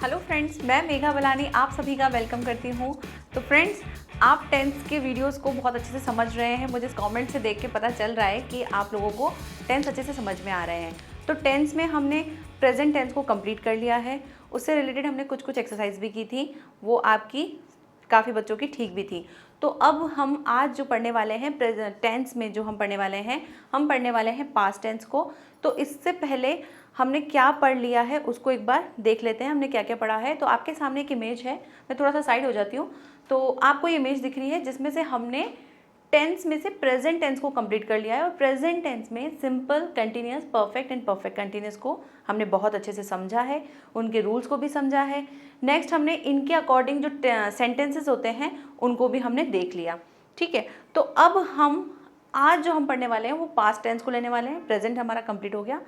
Hello friends, मैं मेघा बलानी आप सभी का वेलकम करती हूँ। तो फ्रेंड्स, आप टेंस के वीडियोस को बहुत अच्छे से समझ रहे हैं। मुझे कमेंट से देख के पता चल रहा है कि आप लोगों को टेंस अच्छे से समझ में आ रहे हैं। तो टेंस में हमने प्रेजेंट टेंस को कंप्लीट कर लिया है। उससे रिलेटेड हमने कुछ एक्सरसाइज भी की थी, वो आपकी काफ़ी बच्चों की ठीक भी थी। तो अब हम आज जो पढ़ने वाले हैं टेंस में, जो हम पढ़ने वाले हैं पास्ट टेंस को। तो इससे पहले हमने क्या पढ़ लिया है उसको एक बार देख लेते हैं, हमने क्या क्या पढ़ा है। तो आपके सामने एक इमेज है, मैं थोड़ा सा साइड हो जाती हूँ। तो आपको ये इमेज दिख रही है जिसमें से हमने टेंस में से प्रेजेंट टेंस को कंप्लीट कर लिया है। और प्रेजेंट टेंस में simple, continuous, perfect and perfect continuous को हमने बहुत अच्छे से समझा है, उनके रूल्स को भी समझा है। नेक्स्ट हमने इनके अकॉर्डिंग जो सेंटेंसेस होते हैं उनको भी हमने देख लिया। ठीक है, तो अब हम आज जो हम पढ़ने वाले हैं वो पास्ट टेंस को लेने वाले हैं। प्रेजेंट हमारा कंप्लीट हो गया,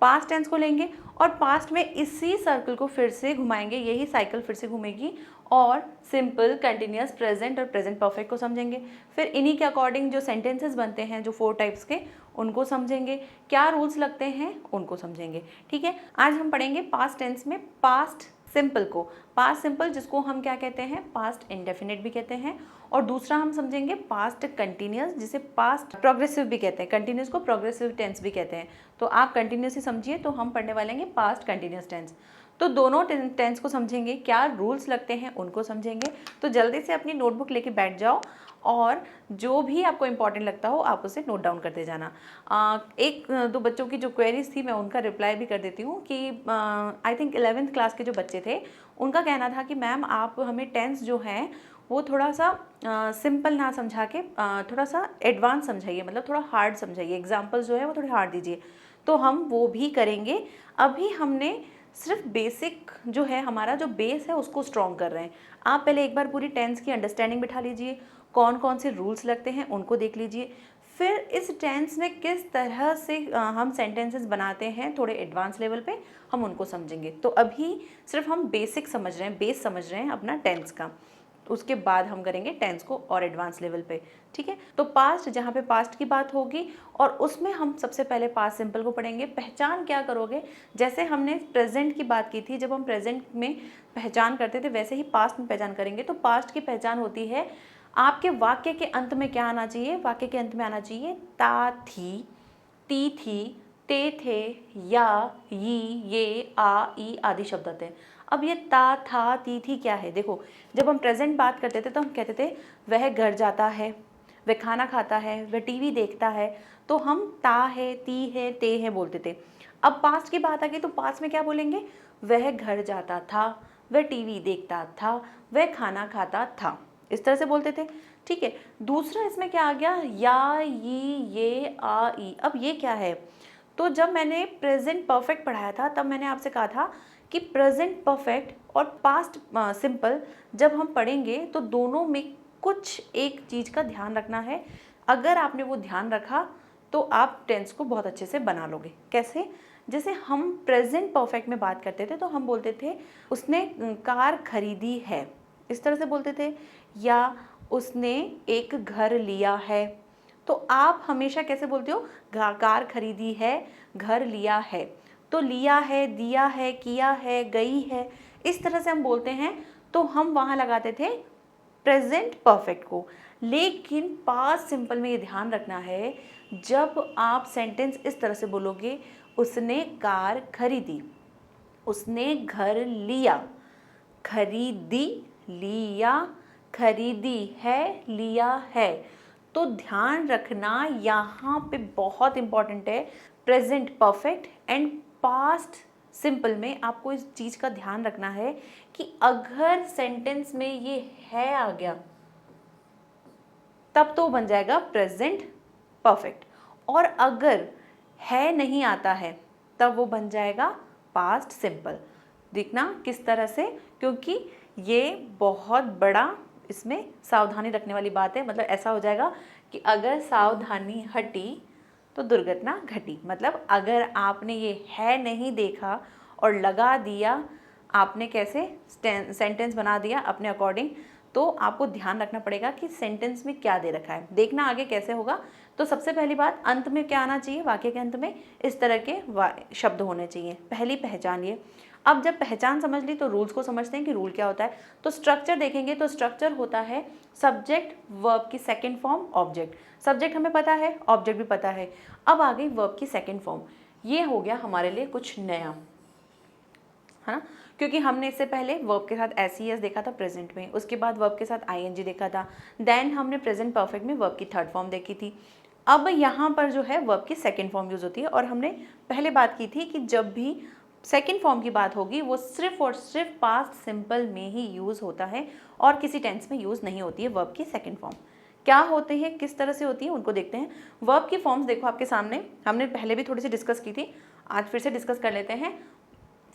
पास्ट टेंस को लेंगे और पास्ट में इसी सर्कल को फिर से घुमाएंगे, यही साइकिल फिर से घूमेगी और सिंपल, कंटिन्यूअस, प्रेजेंट और प्रेजेंट परफेक्ट को समझेंगे। फिर इन्हीं के अकॉर्डिंग जो सेंटेंसेस बनते हैं, जो 4 टाइप्स के, उनको समझेंगे, क्या रूल्स लगते हैं उनको समझेंगे। ठीक है, आज हम पढ़ेंगे पास्ट टेंस में पास्ट सिंपल को। पास्ट सिंपल जिसको हम क्या कहते हैं, पास्ट इंडेफिनिट भी कहते हैं। और दूसरा हम समझेंगे पास्ट कंटिन्यूअस, जिसे पास्ट प्रोग्रेसिव भी कहते हैं। कंटिन्यूअस को प्रोग्रेसिव टेंस भी कहते हैं। तो आप कंटिन्यूअस ही समझिए, तो हम पढ़ने वाले हैं पास्ट कंटिन्यूअस टेंस। तो दोनों टेंस को समझेंगे, क्या रूल्स लगते हैं उनको समझेंगे। तो जल्दी से अपनी नोटबुक लेके बैठ जाओ और जो भी आपको इंपॉर्टेंट लगता हो आप उसे नोट डाउन करते जाना। एक दो बच्चों की जो क्वेरीज थी मैं उनका रिप्लाई भी कर देती हूँ कि आई थिंक 11th क्लास के जो बच्चे थे उनका कहना था कि मैम आप हमें टेंस जो है वो थोड़ा सा सिंपल ना समझा के थोड़ा सा एडवांस समझाइए, मतलब थोड़ा हार्ड समझाइए, एग्जाम्पल्स जो है वो थोड़े हार्ड दीजिए। तो हम वो भी करेंगे। अभी हमने सिर्फ बेसिक जो है, हमारा जो बेस है उसको स्ट्रॉन्ग कर रहे हैं। आप पहले एक बार पूरी टेंस की अंडरस्टैंडिंग बिठा लीजिए, कौन कौन से रूल्स लगते हैं उनको देख लीजिए। फिर इस टेंस में किस तरह से हम सेंटेंसेस बनाते हैं थोड़े एडवांस लेवल पे, हम उनको समझेंगे। तो अभी सिर्फ हम बेसिक समझ रहे हैं, बेस समझ रहे हैं अपना टेंस का। उसके बाद हम करेंगे टेंस को और एडवांस लेवल पे। ठीक है, तो पास्ट, जहाँ पे पास्ट की बात होगी और उसमें हम सबसे पहले पास्ट सिंपल को पढ़ेंगे। पहचान क्या करोगे, जैसे हमने प्रेजेंट की बात की थी, जब हम प्रेजेंट में पहचान करते थे वैसे ही पास्ट में पहचान करेंगे। तो पास्ट की पहचान होती है, आपके वाक्य के अंत में क्या आना चाहिए, वाक्य के अंत में आना चाहिए ता थी, ती थी, ते थे, या, ये, आ, ई आदि शब्द आते हैं। अब ये ता, था, ती थी क्या है, देखो जब हम प्रेजेंट बात करते थे तो हम कहते थे वह घर जाता है, वह खाना खाता है, वह टीवी देखता है। तो हम ता है, ती है, ते है बोलते थे। अब पास्ट की बात आ गई तो पास्ट में क्या बोलेंगे, वह घर जाता था, वह टीवी देखता था, वह खाना खाता था, इस तरह से बोलते थे। ठीक है, दूसरा इसमें क्या आ गया, या, ये, आ, ई। अब ये क्या है, तो जब मैंने प्रेजेंट परफेक्ट पढ़ाया था तब मैंने आपसे कहा था कि प्रेजेंट परफेक्ट और पास्ट सिंपल जब हम पढ़ेंगे तो दोनों में कुछ एक चीज़ का ध्यान रखना है। अगर आपने वो ध्यान रखा तो आप टेंस को बहुत अच्छे से बना लोगे। कैसे, जैसे हम प्रेजेंट परफेक्ट में बात करते थे तो हम बोलते थे उसने कार खरीदी है, इस तरह से बोलते थे, या उसने एक घर लिया है। तो आप हमेशा कैसे बोलते हो, कार खरीदी है, घर लिया है। तो लिया है, दिया है, किया है, गई है, इस तरह से हम बोलते हैं। तो हम वहाँ लगाते थे प्रेजेंट परफेक्ट को। लेकिन पास्ट सिंपल में ये ध्यान रखना है, जब आप सेंटेंस इस तरह से बोलोगे, उसने कार खरीदी, उसने घर लिया, खरीदी, लिया, खरीदी है, लिया है। तो ध्यान रखना यहाँ पे बहुत इंपॉर्टेंट है, present perfect and past simple में आपको इस चीज़ का ध्यान रखना है कि अगर सेंटेंस में ये है आ गया तब तो बन जाएगा प्रेजेंट परफेक्ट, और अगर है नहीं आता है तब वो बन जाएगा पास्ट सिंपल। देखना किस तरह से, क्योंकि ये बहुत बड़ा इसमें सावधानी रखने वाली बात है। मतलब ऐसा हो जाएगा कि अगर सावधानी हटी तो दुर्घटना घटी। मतलब अगर आपने ये है नहीं देखा और लगा दिया, आपने कैसे सेंटेंस बना दिया अपने अकॉर्डिंग, तो आपको ध्यान रखना पड़ेगा कि सेंटेंस में क्या दे रखा है। देखना आगे कैसे होगा। तो सबसे पहली बात, अंत में क्या आना चाहिए, वाक्य के अंत में इस तरह के शब्द होने चाहिए। पहली पहचान ये। अब जब पहचान समझ ली तो रूल्स को समझते हैं कि रूल क्या होता है। तो स्ट्रक्चर देखेंगे तो स्ट्रक्चर होता है सब्जेक्ट वर्ब की सेकंड फॉर्म ऑब्जेक्ट। सब्जेक्ट हमें पता है, ऑब्जेक्ट भी पता है। अब आ गई वर्ब की सेकंड फॉर्म। ये हो गया हमारे लिए कुछ नया, है ना, क्योंकि हमने इससे पहले वर्ब के साथ एस देखा था प्रेजेंट में, उसके बाद वर्ब के साथ आईएनजी देखा था, देन हमने प्रेजेंट परफेक्ट में वर्ब की थर्ड फॉर्म देखी थी। अब यहाँ पर जो है वर्ब की सेकंड फॉर्म यूज़ होती है, और हमने पहले बात की थी कि जब भी सेकंड फॉर्म की बात होगी वो सिर्फ और सिर्फ पास्ट सिंपल में ही यूज़ होता है और किसी टेंस में यूज़ नहीं होती है वर्ब की सेकंड फॉर्म। क्या होते हैं, किस तरह से होती है, उनको देखते हैं। वर्ब की फॉर्म्स देखो आपके सामने, हमने पहले भी थोड़ी सी डिस्कस की थी, आज फिर से डिस्कस कर लेते हैं।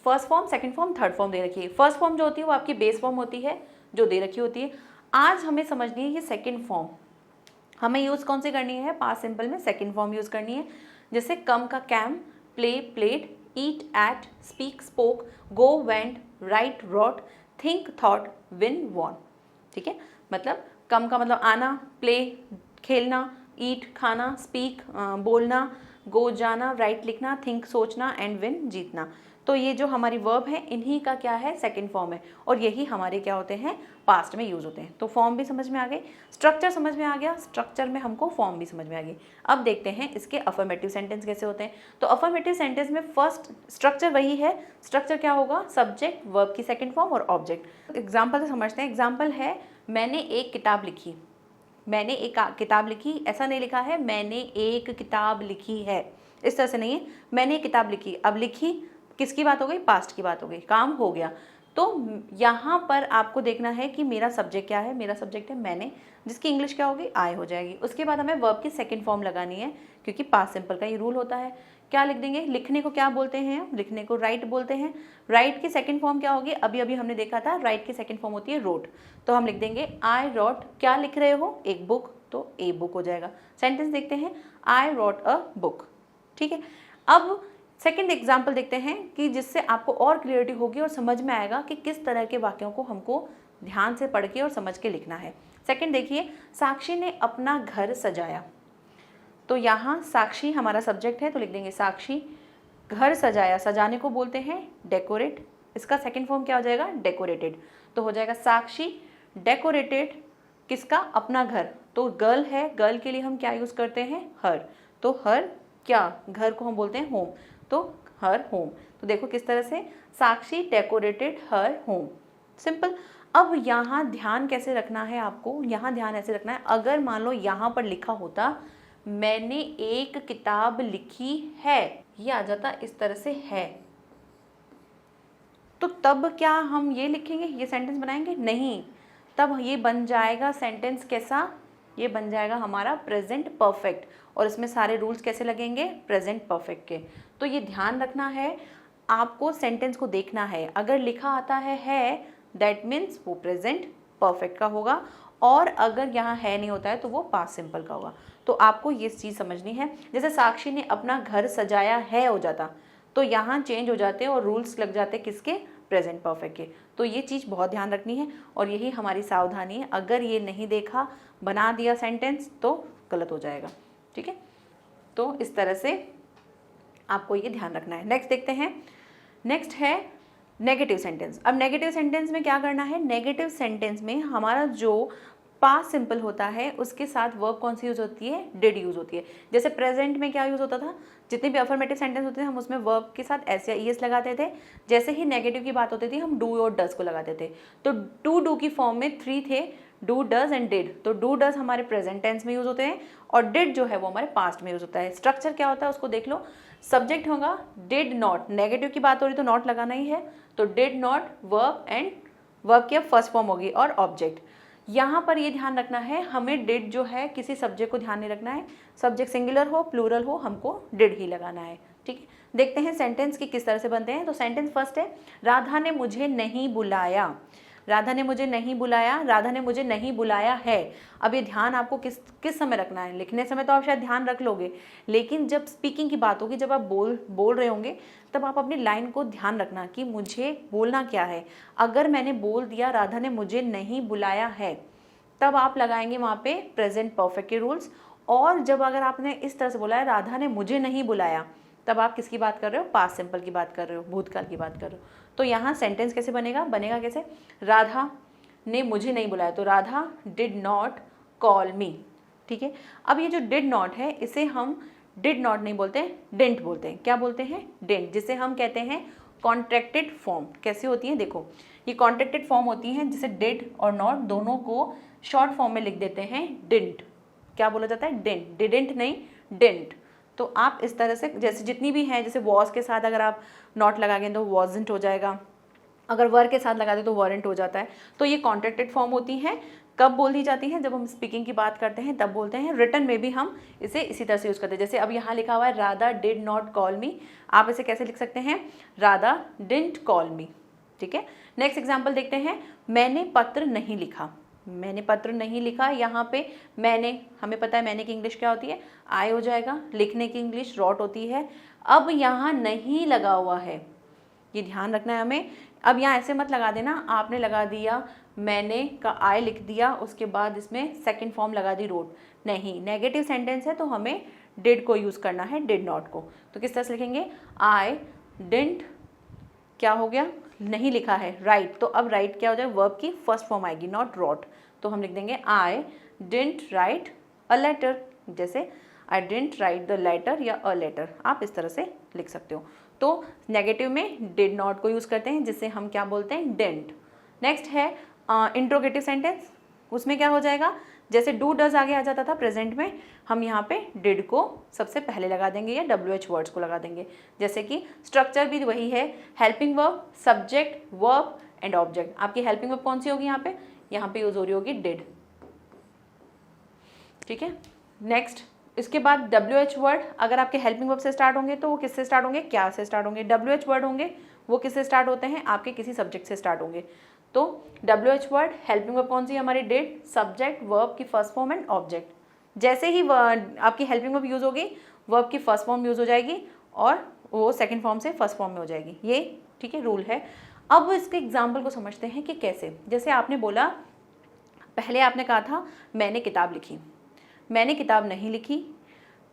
First form, second form, third form दे रखी है। फर्स्ट फॉर्म जो होती है वो आपकी बेस फॉर्म होती है जो दे रखी होती है। आज हमें समझनी है ये सेकंड फॉर्म, हमें यूज़ कौन सी करनी है, पास्ट सिंपल में सेकंड फॉर्म यूज़ करनी है। जैसे कम का came, play played, eat ate, speak spoke, go went, write wrote, think thought, win won. ठीक है, मतलब कम का मतलब आना, प्ले खेलना, ईट खाना, स्पीक बोलना, गो जाना, राइट लिखना, थिंक सोचना, एंड विन जीतना। तो ये जो हमारी वर्ब है इन्हीं का क्या है, सेकंड फॉर्म है, और यही हमारे क्या होते हैं, पास्ट में यूज़ होते हैं। तो फॉर्म भी समझ में आ गई, स्ट्रक्चर समझ में आ गया, स्ट्रक्चर में हमको फॉर्म भी समझ में आ गई। अब देखते हैं इसके अफर्मेटिव सेंटेंस कैसे होते हैं। तो अफर्मेटिव सेंटेंस में फर्स्ट स्ट्रक्चर वही है, स्ट्रक्चर क्या होगा, सब्जेक्ट वर्ब की सेकंड फॉर्म और ऑब्जेक्ट। एग्जाम्पल से समझते हैं। एग्जाम्पल है, मैंने एक किताब लिखी। मैंने एक किताब लिखी, ऐसा नहीं लिखा है मैंने एक किताब लिखी है, इस तरह से नहीं है। मैंने एक किताब लिखी, अब लिखी किसकी बात हो गई, पास्ट की बात हो गई, काम हो गया। तो यहाँ पर आपको देखना है कि मेरा सब्जेक्ट क्या है, मेरा सब्जेक्ट है मैंने, जिसकी इंग्लिश क्या होगी, आई हो जाएगी। उसके बाद हमें वर्ब की सेकंड फॉर्म लगानी है, क्योंकि पास्ट सिंपल का ये रूल होता है। क्या लिख देंगे, लिखने को क्या बोलते हैं, लिखने को राइट बोलते हैं। राइट की सेकंड फॉर्म क्या होगी, अभी अभी हमने देखा था, राइट की सेकंड फॉर्म होती है रोट। तो हम लिख देंगे आई रोट, क्या लिख रहे हो, एक बुक, तो ए बुक हो जाएगा। सेंटेंस देखते हैं, आई रोट अ बुक। ठीक है, अब सेकंड एग्जाम्पल देखते हैं कि जिससे आपको और क्लियरिटी होगी और समझ में आएगा कि किस तरह के वाक्यों को हमको ध्यान से पढ़ के और समझ के लिखना है। सेकंड देखिए, साक्षी ने अपना घर सजाया। तो यहाँ साक्षी हमारा सब्जेक्ट है, तो लिख देंगे साक्षी घर सजाया। सजाने को बोलते हैं डेकोरेट, इसका सेकंड फॉर्म क्या हो जाएगा, डेकोरेटेड। तो हो जाएगा साक्षी डेकोरेटेड किसका, अपना घर। तो गर्ल है, गर्ल के लिए हम क्या यूज़ करते हैं, हर। तो हर क्या, घर को हम बोलते हैं होम, तो हर होम। तो देखो किस तरह से, साक्षी डेकोरेटेड हर होम, सिंपल। अब यहाँ ध्यान कैसे रखना है आपको, यहाँ ध्यान ऐसे रखना है, अगर मान लो यहाँ पर लिखा होता मैंने एक किताब लिखी है, ये आ जाता इस तरह से है, तो तब क्या हम ये लिखेंगे, ये सेंटेंस बनाएंगे, नहीं। तब ये बन जाएगा सेंटेंस कैसा, ये बन जाएगा हमारा प्रेजेंट परफेक्ट, और इसमें सारे रूल्स कैसे लगेंगे, प्रेजेंट परफेक्ट के। तो ये ध्यान रखना है, आपको सेंटेंस को देखना है, अगर लिखा आता है दैट मीन्स वो प्रेजेंट परफेक्ट का होगा, और अगर यहाँ है नहीं होता है तो वो पास्ट सिंपल का होगा। तो आपको ये चीज़ समझनी है। जैसे साक्षी ने अपना घर सजाया है हो जाता, तो यहाँ चेंज हो जाते और रूल्स लग जाते किसके, प्रेजेंट परफेक्ट के। तो ये चीज़ बहुत ध्यान रखनी है, और यही हमारी सावधानी है। अगर ये नहीं देखा, बना दिया सेंटेंस, तो गलत हो जाएगा। ठीक है, तो इस तरह से आपको ये ध्यान रखना है। नेक्स्ट देखते हैं, नेक्स्ट है नेगेटिव सेंटेंस। अब नेगेटिव सेंटेंस में क्या करना है, नेगेटिव सेंटेंस में हमारा जो पास्ट सिंपल होता है उसके साथ वर्ब कौन सी यूज़ होती है, डिड यूज़ होती है। जैसे प्रेजेंट में क्या यूज़ होता था, जितने भी अफर्मेटिव सेंटेंस होते थे हम उसमें वर्ब के साथ एस या ईएस लगाते थे। जैसे ही नेगेटिव की बात होती थी हम डू और डज को लगाते थे। तो टू डू की फॉर्म में 3 थे, डू डज एंड डिड। तो डू डज हमारे प्रेजेंट टेंस में यूज़ होते हैं, और डिड जो है वो हमारे पास्ट में यूज़ होता है। स्ट्रक्चर क्या होता है उसको देख लो, सब्जेक्ट होगा डिड नॉट, नेगेटिव की बात हो रही तो नॉट लगाना ही है, तो did not verb, and verb की अब फर्स्ट फॉर्म होगी, और ऑब्जेक्ट। यहाँ पर ये ध्यान रखना है, हमें डिड जो है किसी सब्जेक्ट को ध्यान नहीं रखना है, सब्जेक्ट सिंगुलर हो प्लूरल हो हमको डिड ही लगाना है। ठीक है, देखते हैं सेंटेंस की किस तरह से बनते हैं। तो सेंटेंस फर्स्ट है, राधा ने मुझे नहीं बुलाया। राधा ने मुझे नहीं बुलाया, राधा ने मुझे नहीं बुलाया है। अब ये ध्यान आपको किस समय रखना है, लिखने समय तो आप शायद ध्यान रख लोगे, लेकिन जब स्पीकिंग की बात होगी, जब आप बोल रहे होंगे, तब आप अपनी लाइन को ध्यान रखना कि मुझे बोलना क्या है। अगर मैंने बोल दिया राधा ने मुझे नहीं बुलाया है, तब आप लगाएंगे वहाँ पे प्रेजेंट परफेक्ट के रूल्स। और जब अगर आपने इस तरह से बोला है राधा ने मुझे नहीं बुलाया, तब आप किसकी बात कर रहे हो, पास्ट सिंपल की बात कर रहे हो, भूतकाल की बात कर रहे हो। तो यहाँ सेंटेंस कैसे बनेगा, बनेगा कैसे, राधा ने मुझे नहीं बुलाया, तो राधा डिड नॉट कॉल मी। ठीक है, अब ये जो डिड नॉट है इसे हम डिड नॉट नहीं बोलते, डिडंट बोलते हैं। क्या बोलते हैं, डिडंट, जिसे हम कहते हैं कॉन्ट्रैक्टेड फॉर्म। कैसे होती है, देखो ये कॉन्ट्रैक्टेड फॉर्म होती हैं जिसे डिड और नॉट दोनों को शॉर्ट फॉर्म में लिख देते हैं डिडंट। क्या बोला जाता है, डिडंट, डिडंट नहीं डिडंट। तो आप इस तरह से जैसे जितनी भी हैं, जैसे वॉज के साथ अगर आप नॉट लगाएंगे तो वॉजंट हो जाएगा, अगर वर के साथ लगा दे तो वॉरेंट हो जाता है। तो ये कॉन्ट्रैक्टेड फॉर्म होती हैं, कब बोली जाती हैं, जब हम स्पीकिंग की बात करते हैं तब बोलते हैं। रिटन में भी हम इसे इसी तरह से यूज़ करते हैं। जैसे अब यहाँ लिखा हुआ है राधा डिड नॉट कॉल मी, आप इसे कैसे लिख सकते हैं, राधा डिडंट कॉल मी। ठीक है, नेक्स्ट एग्जाम्पल देखते हैं, मैंने पत्र नहीं लिखा। मैंने पत्र नहीं लिखा, यहाँ पे मैंने, हमें पता है मैंने की इंग्लिश क्या होती है, आई हो जाएगा, लिखने की इंग्लिश रॉट होती है। अब यहाँ नहीं लगा हुआ है, ये ध्यान रखना है हमें। अब यहाँ ऐसे मत लगा देना, आपने लगा दिया मैंने का आई लिख दिया, उसके बाद इसमें सेकंड फॉर्म लगा दी रोट, नहीं, नेगेटिव सेंटेंस है तो हमें डिड को यूज़ करना है, डिड नॉट को। तो किस तरह से लिखेंगे, आई डिडंट, क्या हो गया, नहीं लिखा है, राइट। तो अब राइट क्या हो जाए, वर्ब की फर्स्ट फॉर्म आएगी, नॉट रॉट, तो हम लिख देंगे I didn't write a letter. जैसे I didn't write the letter या अ लेटर, आप इस तरह से लिख सकते हो। तो नेगेटिव में डिड नॉट को यूज़ करते हैं जिससे हम क्या बोलते हैं, डिडंट। नेक्स्ट है इंट्रोगेटिव सेंटेंस, उसमें क्या हो जाएगा, जैसे डू डज आगे आ जाता था प्रेजेंट में, हम यहाँ पे डिड को सबसे पहले लगा देंगे या WH वर्ड्स को लगा देंगे। जैसे कि स्ट्रक्चर भी वही है, helping verb, subject, verb and object. आपकी हेल्पिंग वर्ब कौन सी होगी, यहाँ पे यूज हो रही होगी डिड। ठीक है, नेक्स्ट इसके बाद WH वर्ड अगर आपके हेल्पिंग वर्ब से स्टार्ट होंगे तो वो किससे स्टार्ट होंगे, क्या से स्टार्ट होंगे। WH वर्ड होंगे वो किससे स्टार्ट होते हैं, आपके किसी सब्जेक्ट से स्टार्ट होंगे। तो WH वर्ड हेल्पिंग वर्ब कौन सी है हमारी, डिड, सब्जेक्ट, वर्ब की फर्स्ट फॉर्म एंड ऑब्जेक्ट। जैसे ही आपकी हेल्पिंग वर्ब यूज़ होगी, वर्ब की फर्स्ट फॉर्म यूज़ हो जाएगी और वो सेकेंड फॉर्म से फर्स्ट फॉर्म में हो जाएगी। ये ठीक है, रूल है। अब इसके एग्जाम्पल को समझते हैं कि कैसे। जैसे आपने बोला, पहले आपने कहा था मैंने किताब लिखी, मैंने किताब नहीं लिखी।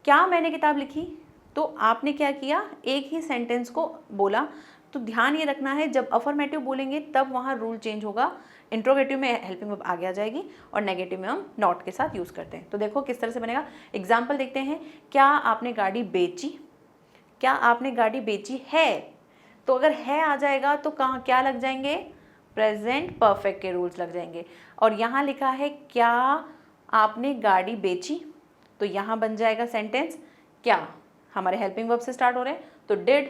क्या मैंने किताब लिखी, तो आपने क्या किया, एक ही सेंटेंस को बोला। तो ध्यान ये रखना है, जब अफर्मेटिव बोलेंगे तब वहाँ रूल चेंज होगा। इंट्रोगेटिव में हेल्पिंग वर्ब आगे आ जाएगी और नेगेटिव में हम नॉट के साथ यूज़ करते हैं। तो देखो किस तरह से बनेगा, एग्जाम्पल देखते हैं। क्या आपने गाड़ी बेची, क्या आपने गाड़ी बेची है, तो अगर है आ जाएगा तो कहाँ क्या लग जाएंगे, प्रेजेंट परफेक्ट के रूल्स लग जाएंगे। और यहाँ लिखा है क्या आपने गाड़ी बेची, तो यहाँ बन जाएगा सेंटेंस क्या, हमारे हेल्पिंग वर्ब से स्टार्ट हो रहे हैं। तो डिड,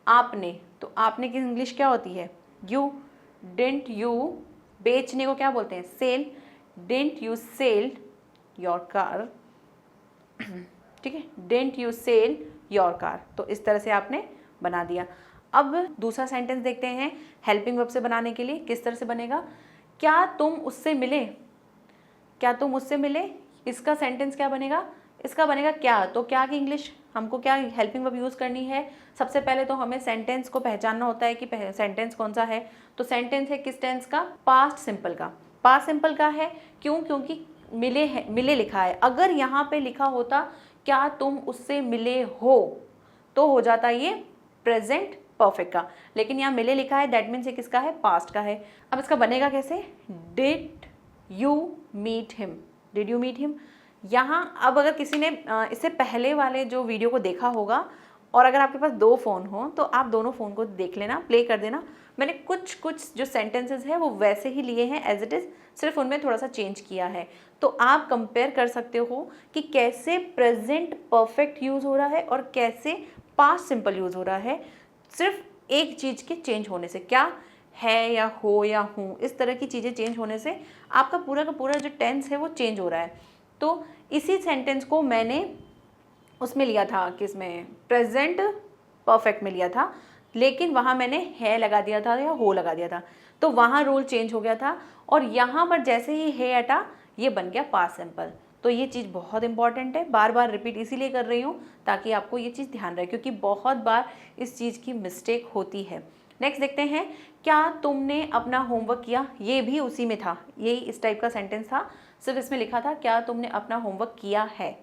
आपने, तो आपने की इंग्लिश क्या होती है, यू, डिडंट यू, बेचने को क्या बोलते हैं, sell, didn't you selled your car. ठीक है, didn't you sell your car. तो इस तरह से आपने बना दिया। अब दूसरा सेंटेंस देखते हैं हेल्पिंग वर्ब से बनाने के लिए किस तरह से बनेगा। क्या तुम उससे मिले, क्या तुम उससे मिले, इसका सेंटेंस क्या बनेगा, इसका बनेगा क्या। तो क्या की इंग्लिश हमको क्या हेल्पिंग वर्ब यूज़ करनी है, सबसे पहले तो हमें सेंटेंस को पहचानना होता है कि सेंटेंस कौन सा है। तो सेंटेंस है किस टेंस का, पास्ट सिंपल का। पास्ट सिंपल का है क्यों, क्योंकि मिले है, मिले लिखा है। अगर यहाँ पे लिखा होता क्या तुम उससे मिले हो, तो हो जाता ये प्रेजेंट परफेक्ट का, लेकिन यहाँ मिले लिखा है, दैट मीन्स ये किसका है, पास्ट का है। अब इसका बनेगा कैसे, did you meet him, did you meet him. यहाँ अब अगर किसी ने इससे पहले वाले जो वीडियो को देखा होगा और अगर आपके पास दो फ़ोन हो तो आप दोनों फ़ोन को देख लेना, प्ले कर देना। मैंने कुछ जो सेंटेंसेस हैं वो वैसे ही लिए हैं एज इट इज़, सिर्फ उनमें थोड़ा सा चेंज किया है। तो आप कंपेयर कर सकते हो कि कैसे प्रेजेंट परफेक्ट यूज़ हो रहा है और कैसे पास्ट सिंपल यूज़ हो रहा है, सिर्फ एक चीज़ के चेंज होने से, क्या है या हो या हूँ, इस तरह की चीज़ें चेंज होने से आपका पूरा का पूरा जो टेंस है वो चेंज हो रहा है। तो इसी सेंटेंस को मैंने उसमें लिया था, किसमें, प्रेजेंट परफेक्ट में लिया था, लेकिन वहाँ मैंने है लगा दिया था या हो लगा दिया था, तो वहाँ रूल चेंज हो गया था। और यहाँ पर जैसे ही है हटा, ये बन गया पास्ट सिंपल। तो ये चीज़ बहुत इंपॉर्टेंट है, बार बार रिपीट इसीलिए कर रही हूँ ताकि आपको ये चीज़ ध्यान रहे, क्योंकि बहुत बार इस चीज़ की मिस्टेक होती है। नेक्स्ट देखते हैं, क्या तुमने अपना होमवर्क किया, ये भी उसी में था, यही इस टाइप का सेंटेंस था, सिर्फ इसमें लिखा था क्या तुमने अपना होमवर्क किया है।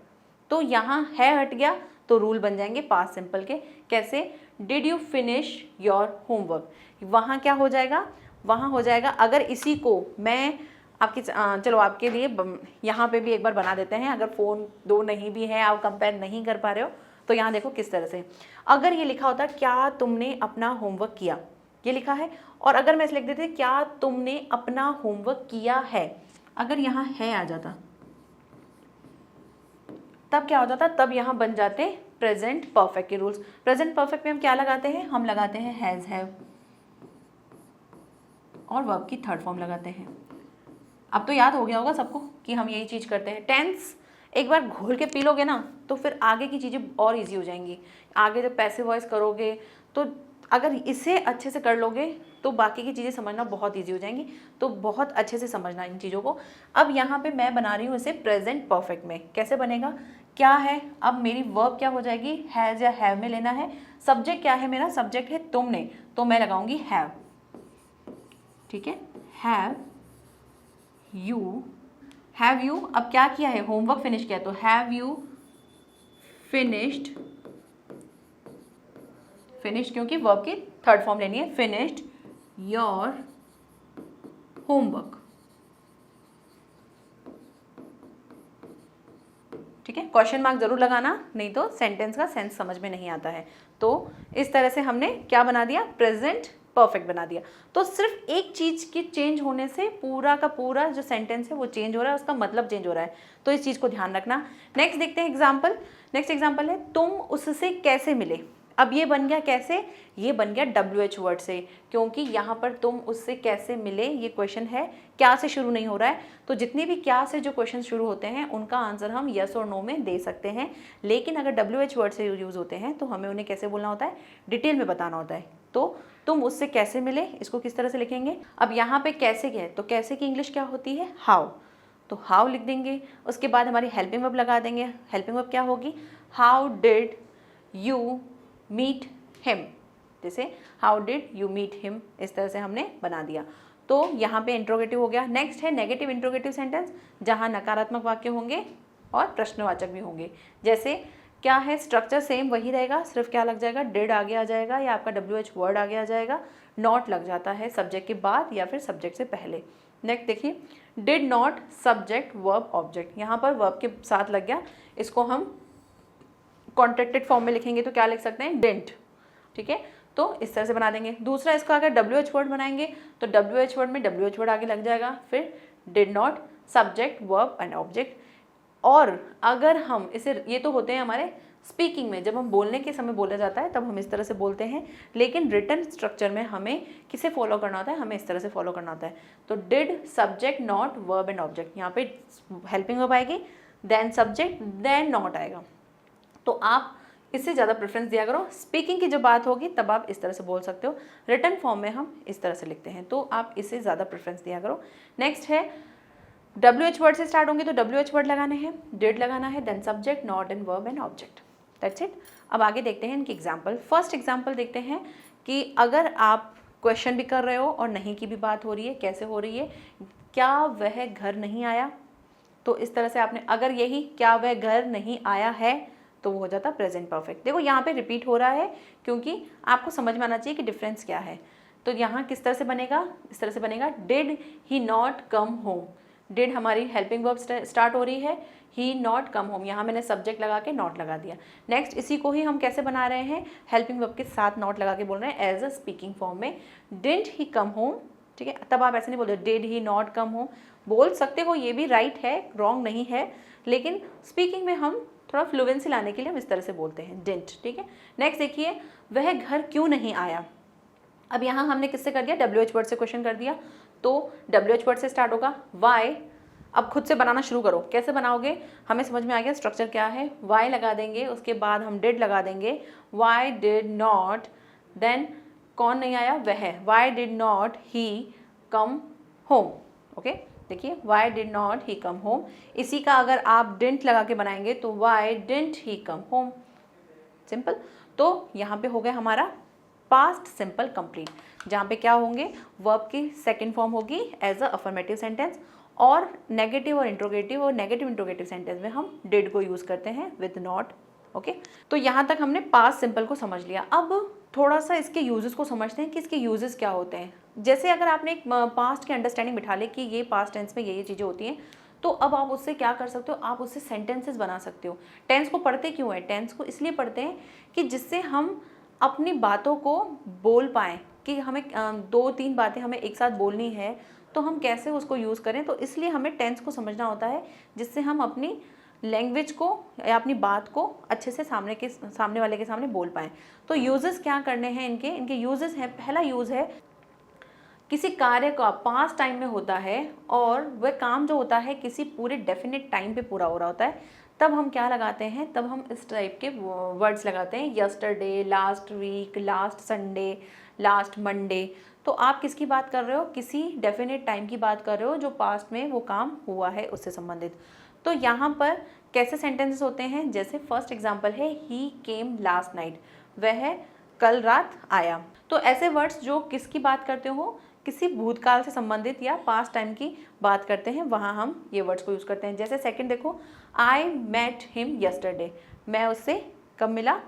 तो यहाँ है हट गया तो रूल बन जाएंगे पास्ट सिंपल के। कैसे? Did you finish your homework, वहाँ क्या हो जाएगा, वहाँ हो जाएगा अगर इसी को मैं आपकी चलो आपके लिए यहाँ पे भी एक बार बना देते हैं, अगर फ़ोन दो नहीं भी है, आप कंपेयर नहीं कर पा रहे हो तो यहाँ देखो किस तरह से। अगर ये लिखा होता क्या तुमने अपना होमवर्क किया, ये लिखा है, और अगर मैं इसे लिख देती क्या तुमने अपना होमवर्क किया है, अगर यहाँ है आ जाता तब क्या हो जाता, तब यहाँ बन जाते प्रेजेंट परफेक्ट के रूल्स। प्रेजेंट परफेक्ट में हम क्या लगाते हैं, हम लगाते हैं हैज़ हैव और वर्ब की थर्ड फॉर्म लगाते हैं। अब तो याद हो गया होगा सबको कि हम यही चीज़ करते हैं। टेंस एक बार घोल के पी लोगे ना तो फिर आगे की चीज़ें और इजी हो जाएंगी। आगे जब पैसिव वॉइस करोगे तो अगर इसे अच्छे से कर लोगे तो बाकी की चीज़ें समझना बहुत इजी हो जाएंगी। तो बहुत अच्छे से समझना इन चीज़ों को। अब यहाँ पे मैं बना रही हूँ इसे प्रेजेंट परफेक्ट में। कैसे बनेगा, क्या है, अब मेरी वर्ब क्या हो जाएगी, हैज़ या हैव में लेना है। सब्जेक्ट क्या है मेरा, सब्जेक्ट है तुमने, तो मैं लगाऊंगी हैव। ठीक है, हैव यू, हैव यू अब क्या किया है, होमवर्क फिनिश किया, तो हैव यू फिनिश्ड, फिनिश क्योंकि वर्ब की थर्ड फॉर्म लेनी है, फिनिश्ड योर होमवर्क। ठीक है, क्वेश्चन मार्क जरूर लगाना, नहीं तो सेंटेंस का सेंस समझ में नहीं आता है। तो इस तरह से हमने क्या बना दिया, प्रेजेंट परफेक्ट बना दिया। तो सिर्फ एक चीज के चेंज होने से पूरा का पूरा जो सेंटेंस है वो चेंज हो रहा है, उसका मतलब चेंज हो रहा है। तो इस चीज को ध्यान रखना। नेक्स्ट देखते हैं एग्जाम्पल। नेक्स्ट एग्जाम्पल है तुम उससे कैसे मिले। अब ये बन गया कैसे, ये बन गया WH वर्ड से, क्योंकि यहाँ पर तुम उससे कैसे मिले ये क्वेश्चन है, क्या से शुरू नहीं हो रहा है। तो जितने भी क्या से जो क्वेश्चन शुरू होते हैं उनका आंसर हम यस और नो में दे सकते हैं, लेकिन अगर WH वर्ड से यूज़ होते हैं तो हमें उन्हें कैसे बोलना होता है, डिटेल में बताना होता है। तो तुम उससे कैसे मिले, इसको किस तरह से लिखेंगे। अब यहाँ पे कैसे क्या है, तो कैसे की इंग्लिश क्या होती है, हाउ, तो हाउ लिख देंगे। उसके बाद हमारी हेल्पिंग वर्ब लगा देंगे। हेल्पिंग वर्ब क्या होगी, how did you meet him, जैसे how did you meet him, इस तरह से हमने बना दिया। तो यहाँ पे इंट्रोगेटिव हो गया। नेक्स्ट है नेगेटिव इंट्रोगेटिव सेंटेंस, जहाँ नकारात्मक वाक्य होंगे और प्रश्नवाचक भी होंगे। जैसे क्या है, स्ट्रक्चर सेम वही रहेगा, सिर्फ क्या लग जाएगा, डिड आगे आ जाएगा या आपका WH वर्ड आगे आ जाएगा, नॉट लग जाता है सब्जेक्ट के बाद या फिर सब्जेक्ट से पहले। नेक्स्ट देखिए, did not subject verb object, यहाँ पर वर्ब के साथ लग गया, इसको हम कॉन्ट्रैक्टेड फॉर्म में लिखेंगे तो क्या लिख सकते हैं, डिडंट। ठीक है, तो इस तरह से बना देंगे। दूसरा इसका अगर WH वर्ड बनाएंगे तो WH वर्ड में WH वर्ड आगे लग जाएगा, फिर did not subject verb and object. और अगर हम इसे, ये तो होते हैं हमारे स्पीकिंग में, जब हम बोलने के समय बोला जाता है तब हम इस तरह से बोलते हैं, लेकिन रिटन स्ट्रक्चर में हमें किसे फॉलो करना होता है, हमें इस तरह से फॉलो करना होता है। तो did subject not verb and object, यहाँ पे हेल्पिंग वर्ब आएगी, देन सब्जेक्ट, देन नॉट आएगा। तो आप इससे ज़्यादा प्रेफरेंस दिया करो। स्पीकिंग की जब बात होगी तब आप इस तरह से बोल सकते हो, रिटन फॉर्म में हम इस तरह से लिखते हैं, तो आप इससे ज़्यादा प्रेफरेंस दिया करो। नेक्स्ट है WH वर्ड से स्टार्ट होंगे तो WH वर्ड लगाने हैं, डिड लगाना है, then subject, not and verb and object, that's it. अब आगे देखते हैं इनकी एग्जाम्पल। फर्स्ट एग्जाम्पल देखते हैं कि अगर आप क्वेश्चन भी कर रहे हो और नहीं की भी बात हो रही है, कैसे हो रही है, क्या वह घर नहीं आया, तो इस तरह से आपने, अगर यही क्या वह घर नहीं आया है तो वो हो जाता प्रेजेंट परफेक्ट। देखो यहाँ पे रिपीट हो रहा है क्योंकि आपको समझ में आना चाहिए कि डिफरेंस क्या है। तो यहाँ किस तरह से बनेगा, इस तरह से बनेगा, did he not come home. Did हमारी हेल्पिंग वर्ब स्टार्ट हो रही है, ही नॉट कम होम, यहाँ मैंने सब्जेक्ट लगा के नॉट लगा दिया। नेक्स्ट इसी को ही हम कैसे बना रहे हैं, हेल्पिंग वर्ब के साथ नॉट लगा के बोल रहे हैं एज अ स्पीकिंग फॉर्म में, डिडंट ही कम होम। ठीक है, तब आप ऐसे नहीं बोल रहे did he not come home, बोल सकते हो, ये भी राइट है, रॉन्ग नहीं है, लेकिन स्पीकिंग में हम थोड़ा फ्लुएंसी लाने के लिए हम इस तरह से बोलते हैं, डिडंट। ठीक है, नेक्स्ट देखिए, वह घर क्यों नहीं आया। अब यहाँ हमने किससे कर दिया, WH वर्ड से क्वेश्चन कर दिया, तो WH वर्ड से स्टार्ट होगा, वाई। अब खुद से बनाना शुरू करो, कैसे बनाओगे, हमें समझ में आ गया स्ट्रक्चर क्या है, वाई लगा देंगे, उसके बाद हम डिड लगा देंगे, वाई डिड नॉट, देन कौन नहीं आया, वह, why did not he come home. Okay, देखिए why did not he come home, इसी का अगर आप डिडंट लगा के बनाएंगे तो why didn't he come home, simple. तो यहाँ पे हो गया हमारा पास्ट सिंपल कंप्लीट, जहाँ पे क्या होंगे, वर्ब की सेकंड फॉर्म होगी एज अ अफर्मेटिव सेंटेंस, और नेगेटिव और इंट्रोगेटिव सेंटेंस में हम डिड को यूज़ करते हैं विद नॉट ओके, तो यहाँ तक हमने पास्ट सिंपल को समझ लिया। अब थोड़ा सा इसके यूजेस को समझते हैं कि इसके यूजेस क्या होते हैं। जैसे अगर आपने एक पास्ट की अंडरस्टैंडिंग बिठा ले कि ये पास्ट टेंस में ये चीज़ें होती हैं, तो अब आप उससे क्या कर सकते हो, आप उससे सेंटेंसेस बना सकते हो। टेंस को पढ़ते क्यों है? टेंस को इसलिए पढ़ते हैं कि जिससे हम अपनी बातों को बोल पाएँ, कि हमें 2-3 बातें हमें एक साथ बोलनी है तो हम कैसे उसको यूज़ करें। तो इसलिए हमें टेंस को समझना होता है, जिससे हम अपनी लैंग्वेज को या अपनी बात को अच्छे से सामने वाले के सामने बोल पाएँ। तो यूजेस क्या करने हैं इनके यूजेस हैं। पहला यूज़ है, किसी कार्य का पास्ट टाइम में होता है और वह काम जो होता है किसी पूरे डेफिनेट टाइम पे पूरा हो रहा होता है, तब हम क्या लगाते हैं, तब हम इस टाइप के वर्ड्स लगाते हैं, yesterday, last week, last Sunday, last Monday. तो आप किसकी बात कर रहे हो? किसी डेफिनेट टाइम की बात कर रहे हो जो पास्ट में वो काम हुआ है उससे संबंधित। तो यहाँ पर कैसे सेंटेंसेस होते हैं, जैसे फर्स्ट एग्जांपल है, ही केम लास्ट नाइट, वह कल रात आया। तो ऐसे वर्ड्स जो किसकी बात करते हो, किसी भूतकाल से संबंधित या पास्ट टाइम की बात करते हैं, वहाँ हम ये वर्ड्स को यूज़ करते हैं। जैसे सेकंड देखो, आई मेट हिम यस्टरडे, मैं उससे कब मिला?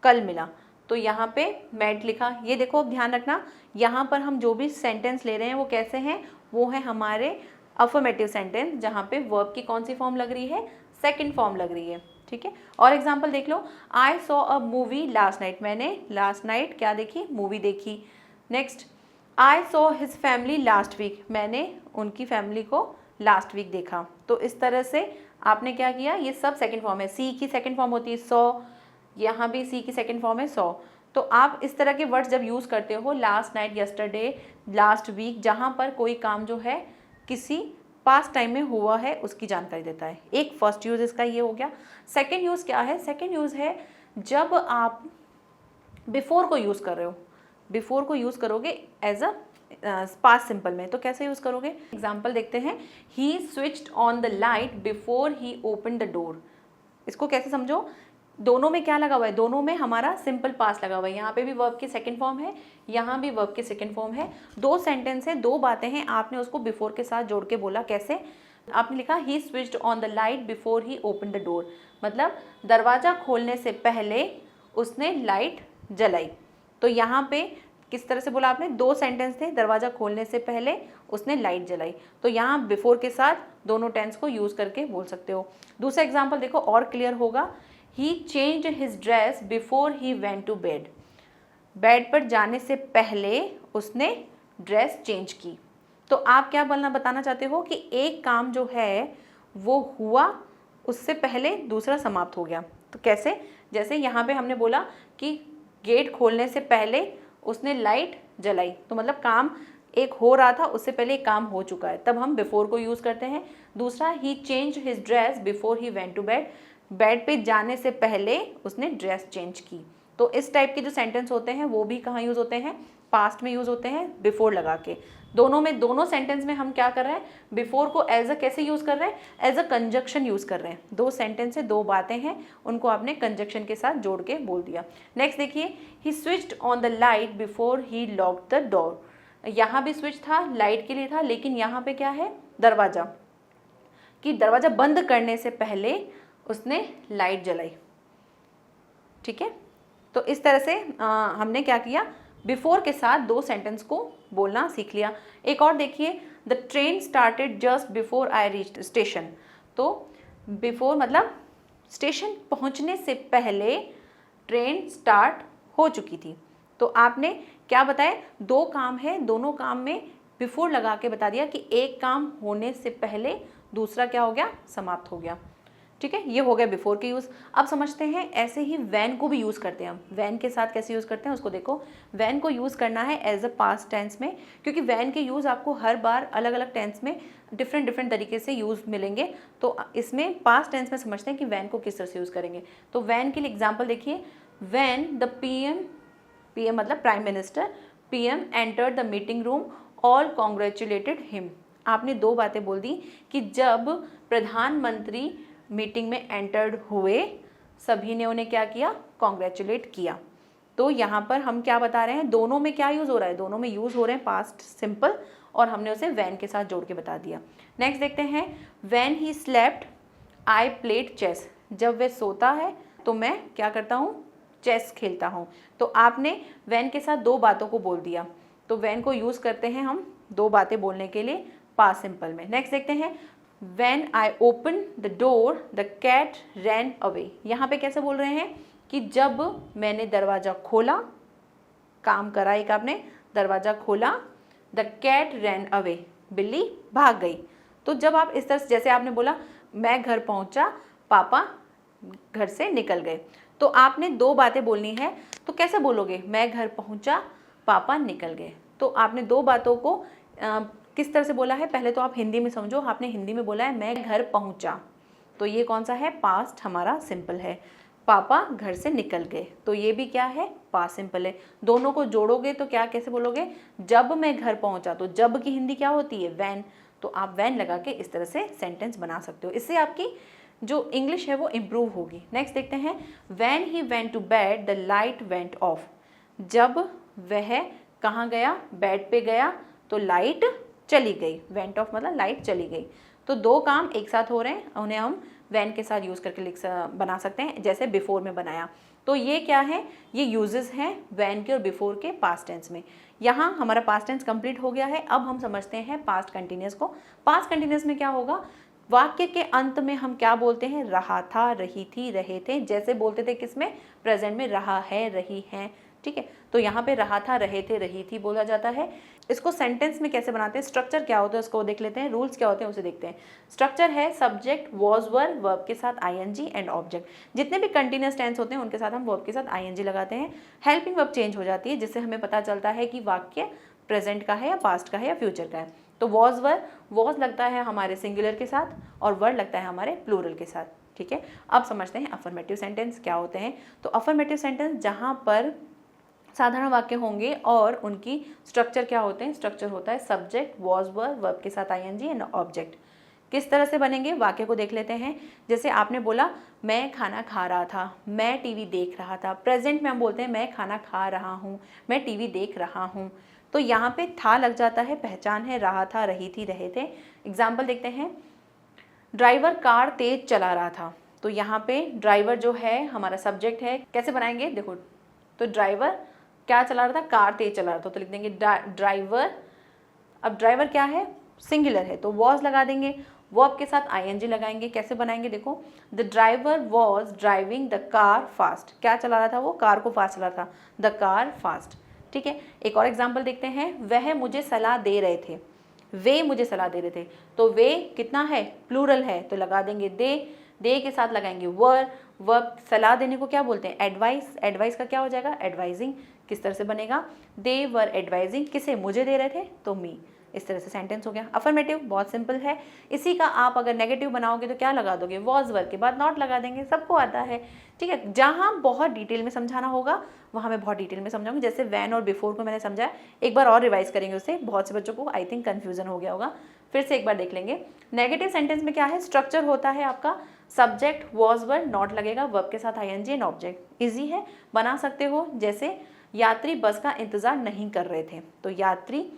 कल मिला। तो यहाँ पे मेट लिखा। ये देखो, अब ध्यान रखना, यहाँ पर हम जो भी सेंटेंस ले रहे हैं वो कैसे हैं, वो है हमारे अफर्मेटिव सेंटेंस, जहाँ पे वर्ब की कौन सी फॉर्म लग रही है? सेकंड फॉर्म लग रही है। ठीक है, और एग्जांपल देख लो, I saw a movie last night, मैंने लास्ट नाइट क्या देखी? मूवी देखी। Next, I saw his family last week, मैंने उनकी फैमिली को लास्ट वीक देखा। तो इस तरह से आपने क्या किया, ये सब सेकंड फॉर्म है। सी की सेकंड फॉर्म होती है सॉ, यहाँ भी सी की सेकंड फॉर्म है सॉ। तो आप इस तरह के वर्ड्स जब यूज़ करते हो, last night, yesterday, last week, जहाँ पर कोई काम जो है किसी पास्ट टाइम में हुआ है उसकी जानकारी देता है। एक फर्स्ट यूज़ इसका ये हो गया। सेकंड यूज़ क्या है? सेकंड यूज़ है जब आप बिफोर को यूज़ कर रहे हो। बिफोर को यूज़ करोगे एज अ पास्ट सिंपल में, तो कैसे यूज़ करोगे? एग्जाम्पल देखते हैं, he switched on the light before he open the door. इसको कैसे समझो? दोनों में क्या लगा हुआ है? दोनों में हमारा सिंपल पास्ट लगा हुआ है। यहाँ पे भी वर्ब की सेकंड फॉर्म है, यहाँ भी वर्ब की सेकंड फॉर्म है। दो सेंटेंस है, दो बातें हैं, आपने उसको बिफोर के साथ जोड़ के बोला। कैसे? आपने लिखा he switched on the light before he open the door, मतलब दरवाज़ा खोलने से पहले उसने लाइट जलाई। तो यहाँ पे किस तरह से बोला आपने? दो सेंटेंस थे, दरवाज़ा खोलने से पहले उसने लाइट जलाई। तो यहाँ बिफोर के साथ दोनों टेंस को यूज़ करके बोल सकते हो। दूसरा एग्जाम्पल देखो, और क्लियर होगा, he changed his dress before he went to bed, bed पर जाने से पहले उसने ड्रेस चेंज की। तो आप क्या बताना चाहते हो कि एक काम जो है वो हुआ, उससे पहले दूसरा समाप्त हो गया। तो कैसे? जैसे यहाँ पे हमने बोला कि गेट खोलने से पहले उसने लाइट जलाई, तो मतलब काम एक हो रहा था, उससे पहले एक काम हो चुका है, तब हम बिफोर को यूज़ करते हैं। दूसरा, he change his dress before he went to bed, bed पे जाने से पहले उसने ड्रेस चेंज की। तो इस टाइप के जो सेंटेंस होते हैं वो भी कहाँ यूज़ होते हैं? पास्ट में यूज़ होते हैं, बिफोर लगा के। दोनों सेंटेंस में हम क्या कर रहे हैं? बिफोर को एज अ कैसे यूज़ कर रहे हैं? एज अ कंजक्शन यूज़ कर रहे हैं। दो सेंटेंस है, दो बातें हैं, उनको आपने कंजक्शन के साथ जोड़ के बोल दिया। नेक्स्ट देखिए, he switched on the light before he locked the door. यहाँ भी स्विच था, लाइट के लिए था, लेकिन यहाँ पे क्या है? दरवाज़ा, कि दरवाज़ा बंद करने से पहले उसने लाइट जलाई। ठीक है, तो इस तरह से हमने क्या किया? बिफोर के साथ दो सेंटेंस को बोलना सीख लिया। एक और देखिए, the train started just before I reached station. तो बिफोर मतलब स्टेशन पहुंचने से पहले ट्रेन स्टार्ट हो चुकी थी। तो आपने क्या बताया? दो काम है, दोनों काम में बिफोर लगा के बता दिया कि एक काम होने से पहले दूसरा क्या हो गया? समाप्त हो गया। ठीक है, ये हो गया बिफोर के यूज़। अब समझते हैं ऐसे ही वैन को भी यूज़ करते हैं हम। वैन के साथ कैसे यूज़ करते हैं उसको देखो। वैन को यूज़ करना है एज अ पास्ट टेंस में, क्योंकि वैन के यूज़ आपको हर बार अलग अलग टेंस में डिफरेंट तरीके से यूज़ मिलेंगे। तो इसमें पास्ट टेंस में समझते हैं कि वैन को किस तरह से यूज़ करेंगे। तो वैन के लिए एग्जाम्पल देखिए, वैन द पीएम मतलब prime minister, PM entered the meeting room, all congratulated him. आपने दो बातें बोल दी कि जब प्रधानमंत्री मीटिंग में एंटर्ड हुए, सभी ने उन्हें क्या किया? कॉन्ग्रेचुलेट किया। तो यहाँ पर हम क्या बता रहे हैं? दोनों में क्या यूज़ हो रहा है? दोनों में यूज़ हो रहे हैं पास्ट सिंपल, और हमने उसे वैन के साथ जोड़ के बता दिया। नेक्स्ट देखते हैं, when he slept I played chess. जब वह सोता है तो मैं क्या करता हूँ, चेस खेलता हूँ। तो आपने वैन के साथ दो बातों को बोल दिया, तो वैन को यूज़ करते हैं हम दो बातें बोलने के लिए पास्ट सिंपल में। नेक्स्ट देखते हैं, when I open the door the cat ran away. यहाँ पे कैसे बोल रहे हैं कि जब मैंने दरवाज़ा खोला, काम करा एक आपने, दरवाज़ा खोला, द कैट रैन अवे, बिल्ली भाग गई। तो जब आप इस तरह से, जैसे आपने बोला मैं घर पहुंचा, पापा घर से निकल गए, तो आपने दो बातें बोलनी है। तो कैसे बोलोगे, मैं घर पहुंचा, पापा निकल गए। तो आपने दो बातों को किस तरह से बोला है, पहले तो आप हिंदी में समझो। आपने हिंदी में बोला है मैं घर पहुंचा, तो ये कौन सा है, पास्ट हमारा सिंपल है। पापा घर से निकल गए, तो ये भी क्या है, पास्ट सिंपल है। दोनों को जोड़ोगे तो क्या कैसे बोलोगे, जब मैं घर पहुंचा, तो जब की हिंदी क्या होती है, वैन। तो आप वैन लगा के इस तरह से सेंटेंस बना सकते हो। इससे आपकी जो इंग्लिश है वो इम्प्रूव होगी। नेक्स्ट देखते हैं, when he went to bed the light went off. जब वह कहाँ गया, बेड पे गया, तो लाइट चली गई। वेंट ऑफ मतलब लाइट चली गई। तो दो काम एक साथ हो रहे हैं, उन्हें हम वैन के साथ यूज़ करके बना सकते हैं, जैसे बिफोर में बनाया। तो ये क्या है, ये यूजेस हैं वैन के और बिफोर के पास्ट टेंस में। यहाँ हमारा पास्ट टेंस कंप्लीट हो गया है। अब हम समझते हैं पास्ट कंटिन्यूअस को। पास्ट कंटिन्यूअस में क्या होगा, वाक्य के अंत में हम क्या बोलते हैं, रहा था, रही थी, रहे थे, जैसे बोलते थे किसमें, प्रेजेंट में, रहा है, रही हैं, ठीक है। तो यहाँ पे रहा था, रहे थे, रही थी बोला जाता है। इसको सेंटेंस में कैसे बनाते हैं, स्ट्रक्चर क्या होता है उसको देख लेते हैं, रूल्स क्या होते हैं उसे देखते हैं। स्ट्रक्चर है सब्जेक्ट वॉज वर, वर्ब के साथ आईएनजी एंड ऑब्जेक्ट। जितने भी कंटिन्यूअस टेंस होते हैं उनके साथ हम वर्ब के साथ आईएनजी लगाते हैं। हेल्पिंग वर्ब चेंज हो जाती है, जिससे हमें पता चलता है कि वाक्य प्रेजेंट का है या पास्ट का है या फ्यूचर का है। तो वॉज वर, वॉज लगता है हमारे सिंगुलर के साथ और वर लगता है हमारे प्लूरल के साथ, ठीक है। अब समझते हैं अफर्मेटिव सेंटेंस क्या होते हैं। तो अफर्मेटिव सेंटेंस जहाँ पर साधारण वाक्य होंगे और उनकी स्ट्रक्चर क्या होते हैं, स्ट्रक्चर होता है सब्जेक्ट वॉज वर, वर्ब के साथ आईएनजी एंड ऑब्जेक्ट। किस तरह से बनेंगे, वाक्य को देख लेते हैं। जैसे आपने बोला मैं खाना खा रहा था, मैं टीवी देख रहा था। प्रेजेंट में हम बोलते हैं मैं खाना खा रहा हूँ, मैं टीवी देख रहा हूँ। तो यहाँ पे था लग जाता है, पहचान है, रहा था, रही थी, रहे थे। एग्जाम्पल देखते हैं, ड्राइवर कार तेज चला रहा था। तो यहाँ पे ड्राइवर जो है हमारा सब्जेक्ट है। कैसे बनाएंगे, देखो, तो ड्राइवर क्या चला रहा था, कार तेज चला रहा था, तो लिख देंगे ड्राइवर। अब ड्राइवर क्या है, सिंगुलर है, तो वॉज लगा देंगे, वर्ब के साथ आईएनजी लगाएंगे। कैसे बनाएंगे, देखो, the driver was driving the car fast. क्या चला रहा था वो, कार को फास्ट चला रहा था, द कार फास्ट, ठीक है। एक और एग्जाम्पल देखते हैं, वह मुझे सलाह दे रहे थे, वे मुझे सलाह दे रहे थे। तो वे कितना है, प्लूरल है, तो लगा देंगे दे के साथ लगाएंगे वर। वर्ब सलाह देने को क्या बोलते हैं, एडवाइस। एडवाइस का क्या हो जाएगा, एडवाइजिंग। किस तरह से बनेगा, दे वर एडवाइजिंग, किसे, मुझे दे रहे थे, तो मी। इस तरह से सेंटेंस हो गया। अफर्मेटिव बहुत सिंपल है। इसी का आप अगर नेगेटिव बनाओगे तो क्या लगा दोगे, वॉज वर्ब के बाद नॉट लगा देंगे, सबको आता है, ठीक है। जहाँ बहुत डिटेल में समझाना होगा वहाँ मैं बहुत डिटेल में समझाऊंगी। जैसे वैन और बिफोर को मैंने समझाया, एक बार और रिवाइज करेंगे उससे, बहुत से बच्चों को आई थिंक कन्फ्यूजन हो गया होगा, फिर से एक बार देख लेंगे। नेगेटिव सेंटेंस में क्या है, स्ट्रक्चर होता है आपका सब्जेक्ट वॉज वर्ब, नॉट लगेगा, वर्ब के साथ आईएनजी एंड ऑब्जेक्ट। इजी है, बना सकते हो। जैसे यात्री बस का इंतजार नहीं कर रहे थे, तो यात्री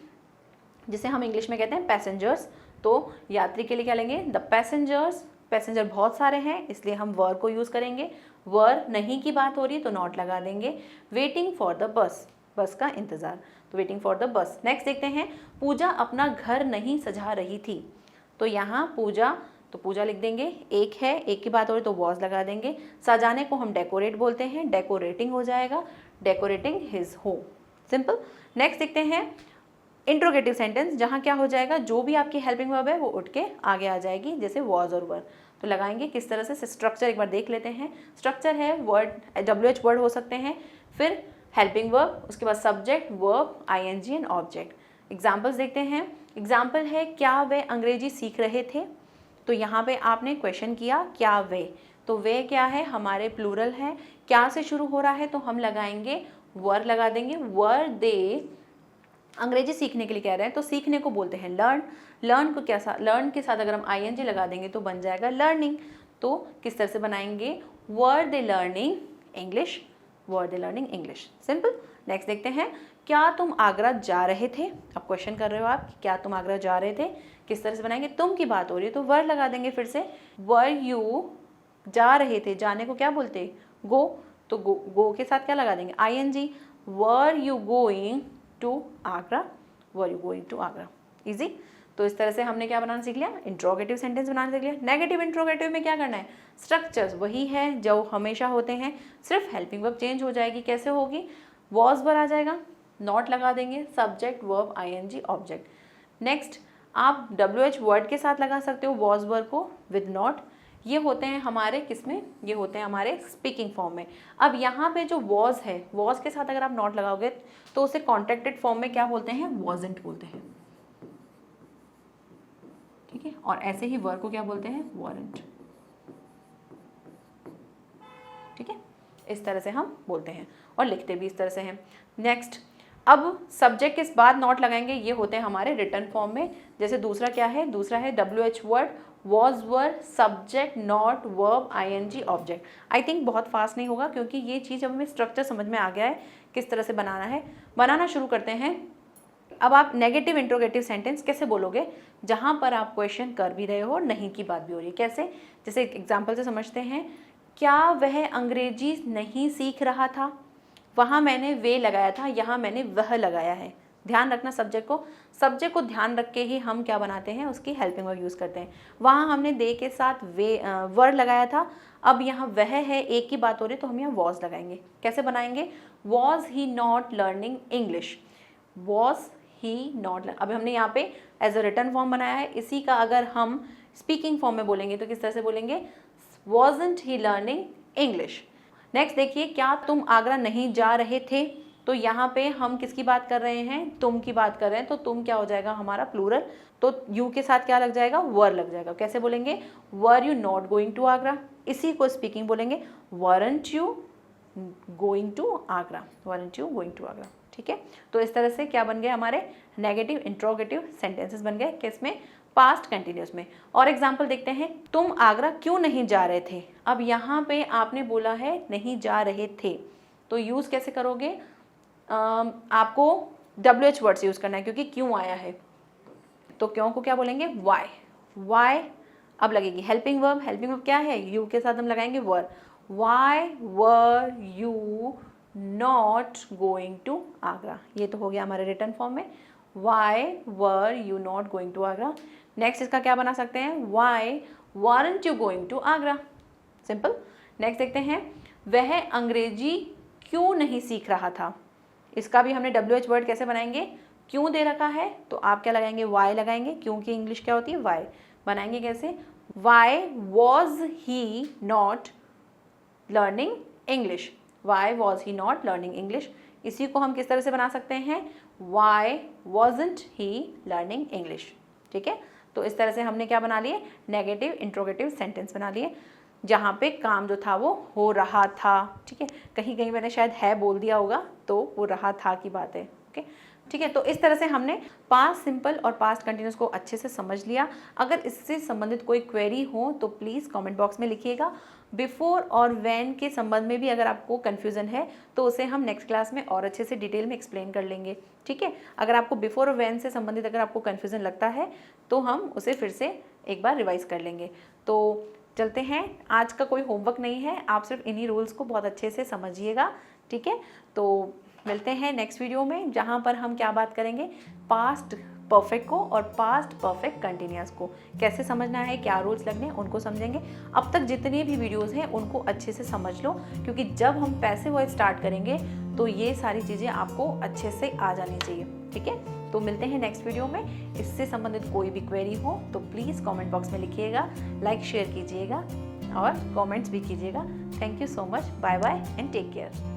जिसे हम इंग्लिश में कहते हैं पैसेंजर्स, तो यात्री के लिए क्या लेंगे, द पैसेंजर्स। पैसेंजर बहुत सारे हैं इसलिए हम वर को यूज़ करेंगे। वर नहीं की बात हो रही है तो नॉट लगा देंगे। वेटिंग फॉर द बस, बस का इंतज़ार, तो waiting for the bus. Next देखते हैं, पूजा अपना घर नहीं सजा रही थी। तो यहाँ पूजा, तो पूजा लिख देंगे, एक है, एक की बात हो रही तो वॉज लगा देंगे। सजाने को हम डेकोरेट बोलते हैं, डेकोरेटिंग हो जाएगा, decorating his home, simple. Next देखते हैं इंट्रोगेटिव सेंटेंस, जहाँ क्या हो जाएगा, जो भी आपकी हेल्पिंग वर्ब है वो उठ के आगे आ जाएगी, जैसे वॉज और वर। तो लगाएंगे किस तरह से, स्ट्रक्चर एक बार देख लेते हैं। स्ट्रक्चर है वर्ड, WH वर्ड हो सकते हैं, फिर हेल्पिंग वर्ब, उसके बाद subject verb ING and object. Examples देखते हैं। एग्जाम्पल है, क्या वे अंग्रेजी सीख रहे थे। तो यहाँ पे आपने क्वेश्चन किया क्या वे, तो वे क्या है, हमारे प्लूरल है, क्या से शुरू हो रहा है तो हम लगाएंगे वर लगा देंगे। वर दे अंग्रेजी सीखने के लिए कह रहे हैं तो सीखने को बोलते हैं लर्न। लर्न को क्या लर्न के साथ अगर हम आईएनजी लगा देंगे तो बन जाएगा लर्निंग। तो किस तरह से बनाएंगे, वर दे लर्निंग इंग्लिश, वर दे लर्निंग इंग्लिश, सिंपल। नेक्स्ट देखते हैं, क्या तुम आगरा जा रहे थे। अब क्वेश्चन कर रहे हो आप कि क्या तुम आगरा जा रहे थे, किस तरह से बनाएंगे, तुम की बात हो रही है तो वर लगा देंगे फिर से, वर यू जा रहे थे, जाने को क्या बोलते, गो, तो गो के साथ क्या लगा देंगे, ING। Were you going to Agra, were you going to Agra, easy. तो इस तरह से हमने क्या बनाना सीख लिया, इंट्रोगेटिव सेंटेंस बनाना सीख लिया। नेगेटिव इंट्रोगेटिव में क्या करना है, स्ट्रक्चर्स वही है जो हमेशा होते हैं, सिर्फ हेल्पिंग वर्ब चेंज हो जाएगी। कैसे होगी, वॉज वर आ जाएगा, नॉट लगा देंगे, subject verb ING object. Next आप WH वर्ड के साथ लगा सकते हो वॉज वर को विद नॉट। ये होते हैं हमारे किसमें, ये होते हैं हमारे स्पीकिंग फॉर्म में। अब यहाँ पे जो वॉज है, वॉज के साथ अगर आप नॉट लगाओगे तो उसे कॉन्ट्रैक्टेड फॉर्म में क्या बोलते हैं, वॉजंट बोलते हैं, ठीक है। और ऐसे ही वर को क्या बोलते हैं, वॉरंट, ठीक है। इस तरह से हम बोलते हैं और लिखते भी इस तरह से हैं। नेक्स्ट, अब सब्जेक्ट के बाद नॉट लगाएंगे, ये होते हैं हमारे रिटर्न फॉर्म में। जैसे दूसरा क्या है, दूसरा है WH word, was were, subject, not, verb, ING object. I think बहुत फास्ट नहीं होगा क्योंकि ये चीज़ अब हमें स्ट्रक्चर समझ में आ गया है किस तरह से बनाना है। बनाना शुरू करते हैं। अब आप नेगेटिव इंट्रोगेटिव सेंटेंस कैसे बोलोगे, जहाँ पर आप क्वेश्चन कर भी रहे हो, नहीं की बात भी हो रही है। कैसे, जैसे एग्जाम्पल से समझते हैं। क्या वह अंग्रेजी नहीं सीख रहा था, वहाँ मैंने वे लगाया था, यहाँ मैंने वह लगाया है। ध्यान रखना सब्जेक्ट को ध्यान रख के ही हम क्या बनाते हैं, उसकी हेल्पिंग वर्ब यूज़ करते हैं। वहाँ हमने दे के साथ वे वर्ड लगाया था, अब यहाँ वह है, एक ही बात हो रही है तो हम यहाँ वॉज लगाएंगे। कैसे बनाएंगे, was he not learning English, was he not, अभी हमने यहाँ पे एज अ रिटर्न फॉर्म बनाया है। इसी का अगर हम स्पीकिंग फॉर्म में बोलेंगे तो किस तरह से बोलेंगे, वॉजंट ही लर्निंग इंग्लिश। नेक्स्ट देखिए, क्या तुम आगरा नहीं जा रहे थे, तो यहाँ पे हम किसकी बात कर रहे हैं, तुम की बात कर रहे हैं, तो तुम क्या हो जाएगा हमारा प्लूरल, तो यू के साथ क्या लग जाएगा, वर लग जाएगा। कैसे बोलेंगे, were you not going to Agra, इसी को स्पीकिंग बोलेंगे, weren't you going to Agra, weren't you going to Agra, ठीक है। तो इस तरह से क्या बन गए हमारे नेगेटिव इंट्रोगेटिव सेंटेंसेस बन गए, किसमें, पास्ट कंटिन्यूस में। और एग्जाम्पल देखते हैं, तुम आगरा क्यों नहीं जा रहे थे। अब यहाँ पे आपने बोला है नहीं जा रहे थे, तो यूज़ कैसे करोगे, आपको WH वर्ड से यूज़ करना है क्योंकि क्यों आया है, तो क्यों को क्या बोलेंगे, वाई। अब लगेगी हेल्पिंग वर्ब क्या है, यू के साथ हम लगाएंगे were, why were you not going to Agra, ये तो हो गया हमारे रिटर्न फॉर्म में, why were you not going to Agra. Next इसका क्या बना सकते हैं, why weren't you going to Agra, simple. Next देखते हैं, वह अंग्रेजी क्यों नहीं सीख रहा था, इसका भी हमने WH वर्ड कैसे बनाएंगे, क्यों दे रखा है तो आप क्या लगाएंगे, वाई लगाएंगे, क्योंकि इंग्लिश क्या होती है, वाई। बनाएंगे कैसे, why was he not learning English, why was he not learning English. इसी को हम किस तरह से बना सकते हैं, वाई वॉजंट ही लर्निंग इंग्लिश, ठीक है। तो इस तरह से हमने क्या बना लिए, नेगेटिव इंट्रोगेटिव सेंटेंस बना लिए, जहाँ पे काम जो था वो हो रहा था, ठीक है। कहीं कहीं मैंने शायद है बोल दिया होगा, तो वो रहा था की बात है, ओके, ठीक है। तो इस तरह से हमने पास्ट सिंपल और पास्ट कंटिन्यूस को अच्छे से समझ लिया। अगर इससे संबंधित कोई क्वेरी हो तो प्लीज़ कमेंट बॉक्स में लिखिएगा। बिफोर और व्हेन के संबंध में भी अगर आपको कन्फ्यूज़न है तो उसे हम नेक्स्ट क्लास में और अच्छे से डिटेल में एक्सप्लेन कर लेंगे, ठीक है। अगर आपको बिफोर और व्हेन से संबंधित अगर आपको कन्फ्यूज़न लगता है तो हम उसे फिर से एक बार रिवाइज कर लेंगे। तो चलते हैं, आज का कोई होमवर्क नहीं है, आप सिर्फ इन्हीं रूल्स को बहुत अच्छे से समझिएगा, ठीक है। तो मिलते हैं नेक्स्ट वीडियो में, जहाँ पर हम क्या बात करेंगे, पास्ट परफेक्ट को और पास्ट परफेक्ट कंटिन्यूअस को कैसे समझना है, क्या रूल्स लगने हैं उनको समझेंगे। अब तक जितने भी वीडियोस हैं उनको अच्छे से समझ लो, क्योंकि जब हम पैसिव वॉइस स्टार्ट करेंगे तो ये सारी चीज़ें आपको अच्छे से आ जानी चाहिए, ठीक है। तो मिलते हैं नेक्स्ट वीडियो में। इससे संबंधित कोई भी क्वेरी हो तो प्लीज़ कमेंट बॉक्स में लिखिएगा, लाइक शेयर कीजिएगा और कमेंट्स भी कीजिएगा। Thank you so much, bye bye and take care.